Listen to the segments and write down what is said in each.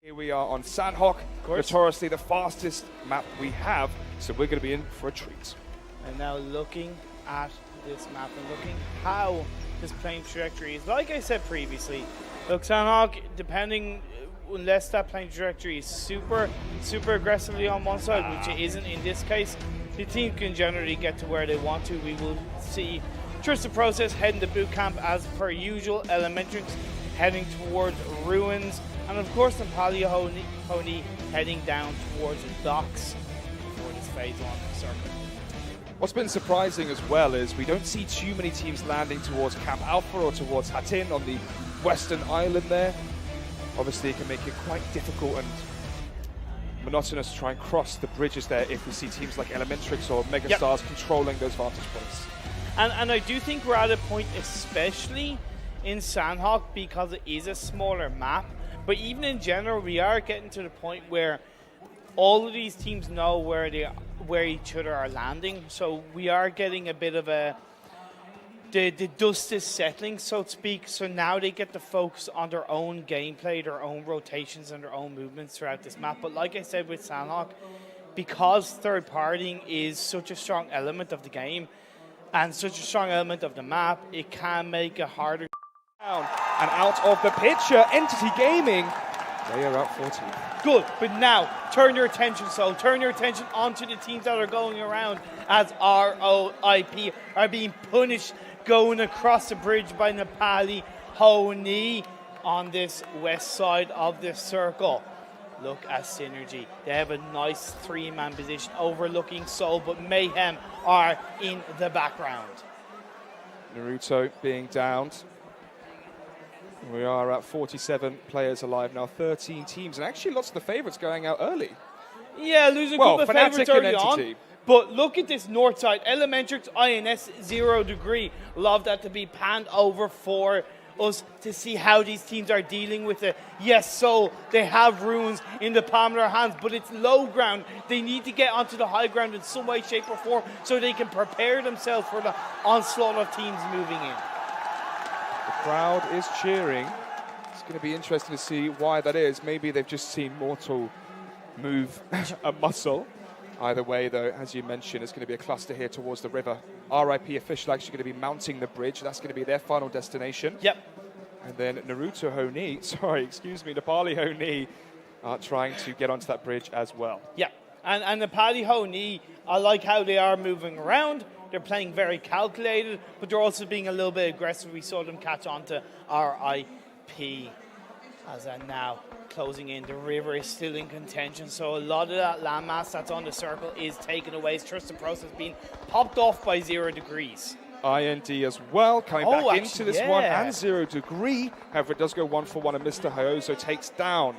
Here we are on Sandhawk, notoriously the fastest map we have, so we're going to be in for a treat. And now looking at this map and looking how this playing trajectory is, like I said previously, look, Sandhawk, depending, unless that playing trajectory is super aggressively on one side, which it isn't in this case, the team can generally get to where they want to. We will see Trust the Process heading to boot camp as per usual, Elementrix heading towards Ruins, and of course Nepali Honey heading down towards the docks before this phase on circuit. What's been surprising as well is we don't see too many teams landing towards Camp Alpha or towards Hatin on the western island there. Obviously it can make it quite difficult and monotonous to try and cross the bridges there if we see teams like Elementrix or Megastars controlling those vantage points. And I do think we're at a point, especially in Sandhawk, because it is a smaller map, but even in general, we are getting to the point where all of these teams know where each other are landing. So we are getting a bit of the dust is settling, so to speak. So now they get to focus on their own gameplay, their own rotations, and their own movements throughout this map. But like I said with Sandhawk, because third partying is such a strong element of the game and such a strong element of the map, it can make it harder. And out of the picture, Entity Gaming, they are out 14. Good, but now turn your attention onto the teams that are going around as ROIP are being punished going across the bridge by Nepali Honey on this west side of the circle. Look at Synerge. They have a nice three-man position overlooking Seoul, but Mayhem are in the background. Naruto being downed. We are at 47 players alive now, 13 teams, and actually lots of the favourites going out early. Yeah, losing a couple of favourites early on. But look at this north side. Elementrix, INS, 0 degree. Love that to be panned over for us to see how these teams are dealing with it. Yes, so they have ruins in the palm of their hands, but it's low ground. They need to get onto the high ground in some way, shape, or form so they can prepare themselves for the onslaught of teams moving in. The crowd is cheering. It's going to be interesting to see why that is. Maybe they've just seen Mortal move a muscle. Either way, though, as you mentioned, it's going to be a cluster here towards the river. RIP official actually going to be mounting the bridge. That's going to be their final destination. Yep. And then Nepali Honey are trying to get onto that bridge as well. Yeah, and Nepali Honey, I like how they are moving around. They're playing very calculated, but they're also being a little bit aggressive. We saw them catch on to RIP as now closing in. The river is still in contention, so a lot of that landmass that's on the circle is taken away. Trust the Process being popped off by 0 degrees. IND as well, coming back into this one, and 0 degree. However, it does go 1-for-1, and Mr. Hyozo takes down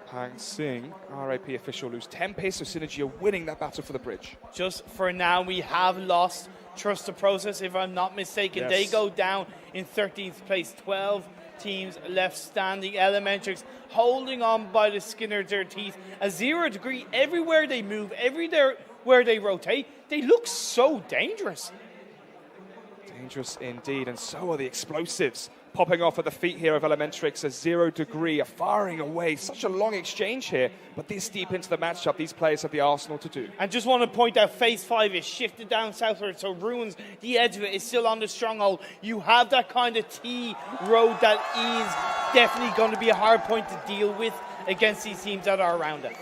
Hang Sing. RIP official lose 10 pace, so Synerge are winning that battle for the bridge. Just for now, we have lost Trust the Process, if I'm not mistaken. Yes. They go down in 13th place, 12 teams left standing. Elementrix holding on by the skin of their teeth. A 0 degree everywhere they move, everywhere where they rotate. They look so dangerous. Dangerous indeed, and so are the explosives. Popping off at the feet here of Elementrix, a 0 degree, firing away. Such a long exchange here, but this deep into the matchup, these players have the arsenal to do. And just want to point out, phase 5 is shifted down southward, so Ruins, the edge of it, is still on the stronghold. You have that kind of T road that is definitely going to be a hard point to deal with against these teams that are around it.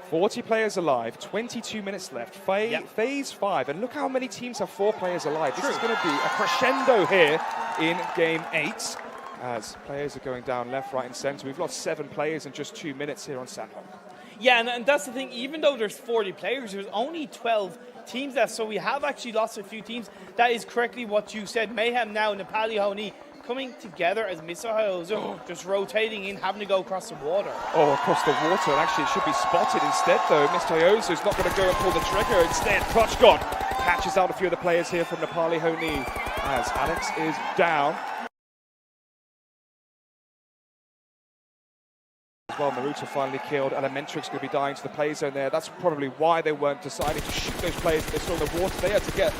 40 players alive, 22 minutes left, phase 5, and look how many teams have 4 players alive. This is going to be a crescendo here in game 8, as players are going down left, right, and centre. We've lost 7 players in just 2 minutes here on Sandhawk. Yeah, and that's the thing, even though there's 40 players, there's only 12 teams left, so we have actually lost a few teams. That is correctly what you said. Mayhem now, Nepali Honey, coming together as Mr. Hyozo, just rotating in, having to go across the water. Oh, across the water, and actually it should be spotted instead, though. Mr. Hyozo is not going to go and pull the trigger. Instead, Crutchgon catches out a few of the players here from Nepali Honey, as Alex is down. As well, Naruto finally killed. Elementrix going to be dying to the play zone there. That's probably why they weren't deciding to shoot those players that they saw in the water. They had to get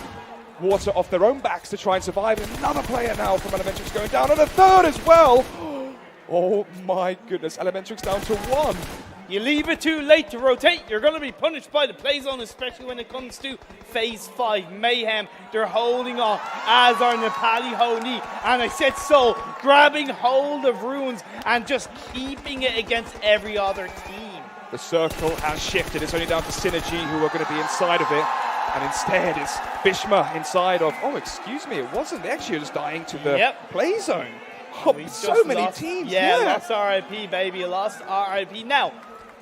water off their own backs to try and survive. And another player now from Elementrix going down, and a third as well. Oh my goodness, Elementrix down to 1. You leave it too late to rotate, you're going to be punished by the play zone, especially when it comes to Phase 5 Mayhem. They're holding on, as are Nepali Honi, and I said so, grabbing hold of Runes and just keeping it against every other team. The circle has shifted. It's only down to Synerge who are going to be inside of it. And instead it's Bishma inside of, oh, excuse me, it wasn't. They actually are just dying to the play zone. Oh, so many teams. Yeah, lost RIP, baby, lost RIP. Now,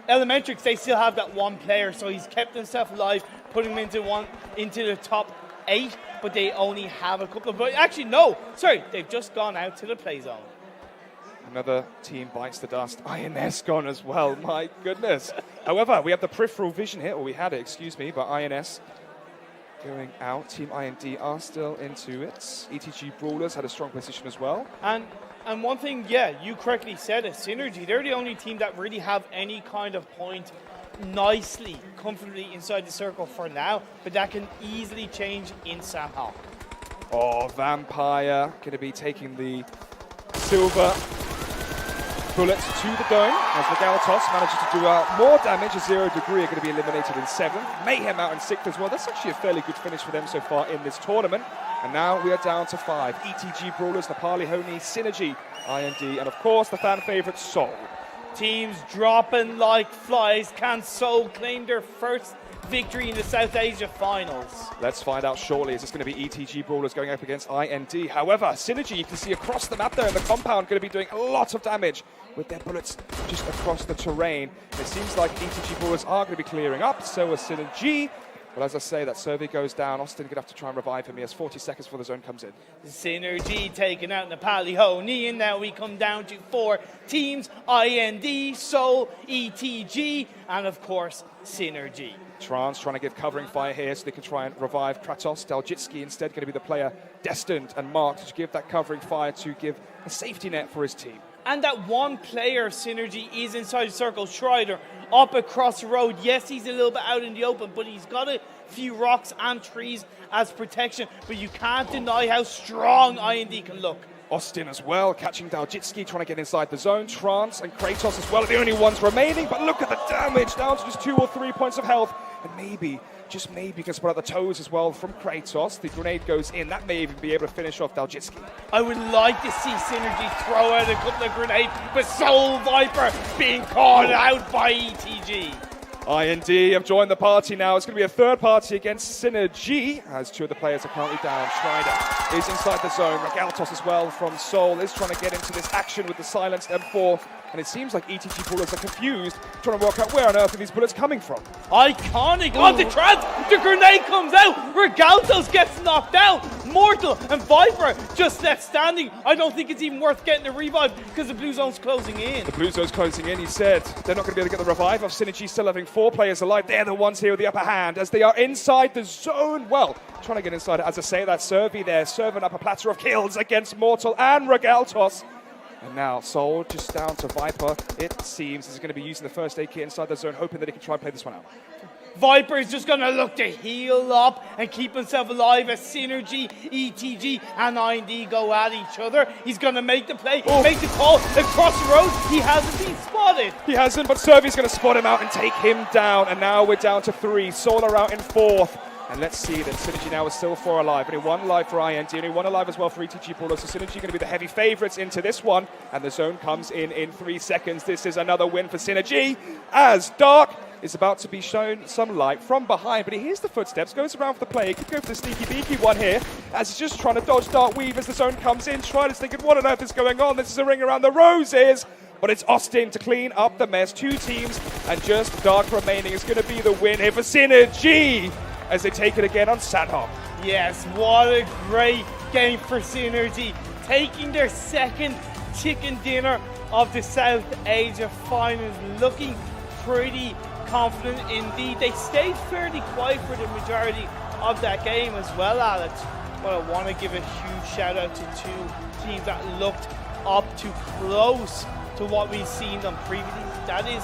Elementrix, they still have that one player, so he's kept himself alive, putting him into the top 8, but they only have a couple of, but actually no, sorry, they've just gone out to the play zone. Another team bites the dust. INS gone as well, my goodness. However, we have the peripheral vision here, or we had it, excuse me, but INS going out. Team IND are still into it. ETG Brawlers had a strong position as well. And one thing, yeah, you correctly said it, Synerge, they're the only team that really have any kind of point nicely, comfortably inside the circle for now, but that can easily change in Sanhok. Oh, Vampire going to be taking the silver bullets to the dome as the Galactus manages to do more damage. A 0 degree are going to be eliminated in 7th. Mayhem out in 6th as well. That's actually a fairly good finish for them so far in this tournament. And now we are down to 5. ETG Brawlers, Nepali Honi, Synerge, IND, and of course the fan favourite Soul. Teams dropping like flies. Can Soul claim their first victory in the South Asia Finals? Let's find out shortly. Is this going to be ETG Brawlers going up against IND? However, Synerge, you can see across the map there in the compound, going to be doing a lot of damage with their bullets just across the terrain. It seems like ETG Brawlers are going to be clearing up, so is Synerge. But as I say, that survey goes down. Austin going to have to try and revive him. He has 40 seconds before the zone comes in. Synerge taking out Nepali Honi, and now we come down to 4 teams. IND, Soul, ETG, and of course, Synerge. Trance trying to give covering fire here so they can try and revive Kratos. Daljitski instead going to be the player destined and marked to give that covering fire to give a safety net for his team. And that one player, Synerge, is inside the circle. Schreider up across the road. Yes, he's a little bit out in the open, but he's got a few rocks and trees as protection. But you can't deny how strong IND can look. Austin as well, catching Daljitski, trying to get inside the zone. Trance and Kratos as well are the only ones remaining. But look at the damage, down to just 2 or 3 points of health. And maybe, just maybe, you can spot out the toes as well from Kratos. The grenade goes in. That may even be able to finish off Daljitski. I would like to see Synerge throw out a couple of grenades, but Soul Viper being called out by ETG. IND have joined the party now. It's going to be a third party against Synerge, as 2 of the players are currently down. Schreider is inside the zone. Regaltos as well from Soul is trying to get into this action with the silenced M4. And it seems like ETG Brawlers are confused, trying to work out where on earth are these bullets coming from. Iconic on the trans, the grenade comes out, Regaltos gets knocked out, Mortal and Viper just left standing. I don't think it's even worth getting a revive because the blue zone's closing in. The blue zone's closing in, he said. They're not going to be able to get the revive of Synerge, still having 4 players alive. They're the ones here with the upper hand as they are inside the zone. Well, trying to get inside, as I say, that Servi there, serving up a platter of kills against Mortal and Regaltos. And now Soul just down to Viper. It seems is going to be using the first aid kit inside the zone, hoping that he can try and play this one out. Viper is just going to look to heal up and keep himself alive as Synerge, ETG, and IND go at each other. He's going to make the play, make the call across the road. He hasn't been spotted. He hasn't, but Servi's going to spot him out and take him down. And now we're down to 3. Soul are out in 4th. And let's see that Synerge now is still 4 alive. Only 1 alive for IND, only 1 alive as well for ETG Brawlers. So Synerge going to be the heavy favourites into this one. And the zone comes in 3 seconds. This is another win for Synerge as Dark is about to be shown some light from behind. But he hears the footsteps, goes around for the play. He could go for the sneaky beaky one here as he's just trying to dodge Dark Weave as the zone comes in. Schreider's thinking, what on earth is going on? This is a ring around the roses. But it's Austin to clean up the mess. 2 teams and just Dark remaining is going to be the win here for Synerge as they take it again on Sanhok. Yes, what a great game for Synerge, taking their second chicken dinner of the South Asia Finals, looking pretty confident indeed. They stayed fairly quiet for the majority of that game as well, Alex. But I want to give a huge shout out to 2 teams that looked up to close to what we've seen them previously. That is